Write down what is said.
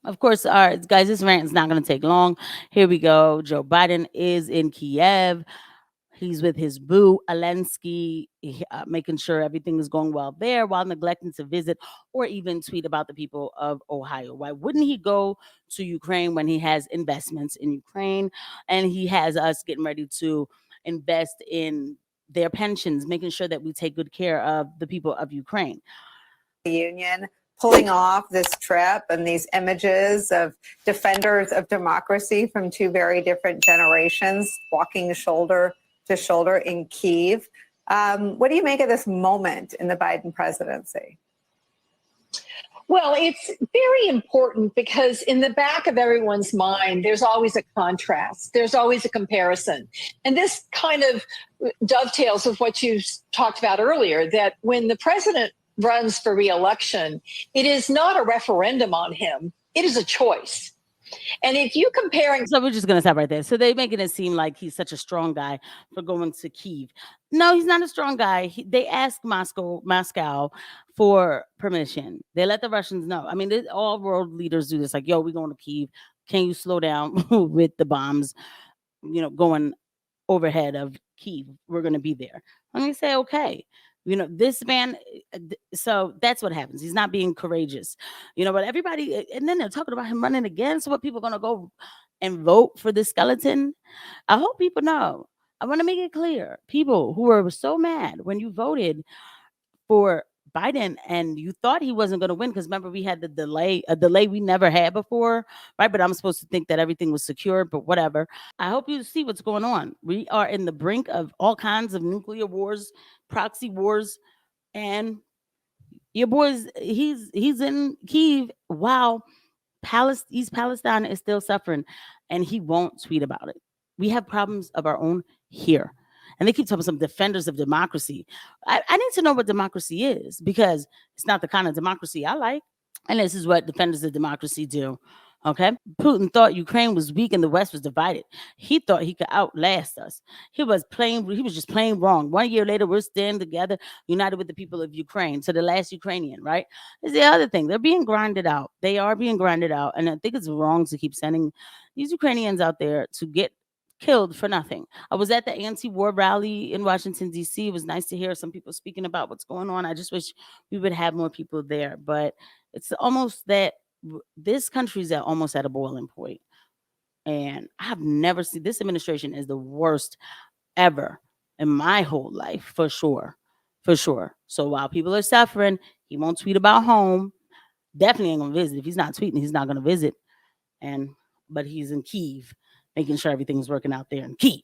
Of course, our guys, this rant is not going to take long. Here we go. Joe Biden is in Kiev. He's with his boo, Zelensky, making sure everything is going well there while neglecting to visit or even tweet about the people of Ohio. Why wouldn't he go to Ukraine when he has investments in Ukraine and he has us getting ready to invest in their pensions, making sure that we take good care of the people of Ukraine? Union pulling off this trip and these images of defenders of democracy from two very different generations walking shoulder to shoulder in Kyiv. What do you make of this moment in the Biden presidency? Well, it's very important because in the back of everyone's mind, there's always a contrast. There's always a comparison. And this kind of dovetails with what you talked about earlier, that when the president runs for re-election, it is not a referendum on him. It is a choice. And if you comparing, so we're just gonna stop right there. So they're making it seem like he's such a strong guy for going to Kyiv. No, he's not a strong guy. They asked Moscow for permission. They let the Russians know. I mean, all world leaders do this. Like, yo, we're going to Kyiv. Can you slow down with the bombs? Going overhead of Kyiv. We're gonna be there. Let me say, okay. This man, so that's what happens. He's not being courageous, but everybody, and then they're talking about him running again. So what, people going to go and vote for this skeleton? I hope people know. I want to make it clear. People who were so mad when you voted for Biden and you thought he wasn't going to win, because remember, we had a delay we never had before, right? But I'm supposed to think that everything was secure, but whatever. I hope you see what's going on. We are in the brink of all kinds of nuclear wars, proxy wars, and your boys, he's in Kyiv while East Palestine is still suffering, and he won't tweet about it. We have problems of our own here. And they keep talking some defenders of democracy. I need to know what democracy is, because it's not the kind of democracy I like. And this is what defenders of democracy do. Okay. Putin thought Ukraine was weak and the West was divided. He thought he could outlast us. He was just plain wrong. 1 year later, we're standing together, united with the people of Ukraine. So the last Ukrainian, right? Is the other thing. They're being grinded out. They are being grinded out. And I think it's wrong to keep sending these Ukrainians out there to get killed for nothing. I was at the anti-war rally in Washington, D.C. It was nice to hear some people speaking about what's going on. I just wish we would have more people there. But it's almost that this country's almost at a boiling point. And I've never seen, this administration is the worst ever in my whole life, for sure. For sure. So while people are suffering, he won't tweet about home. Definitely ain't gonna visit. If he's not tweeting, he's not gonna visit. But he's in Kyiv, making sure everything's working out there in Kyiv.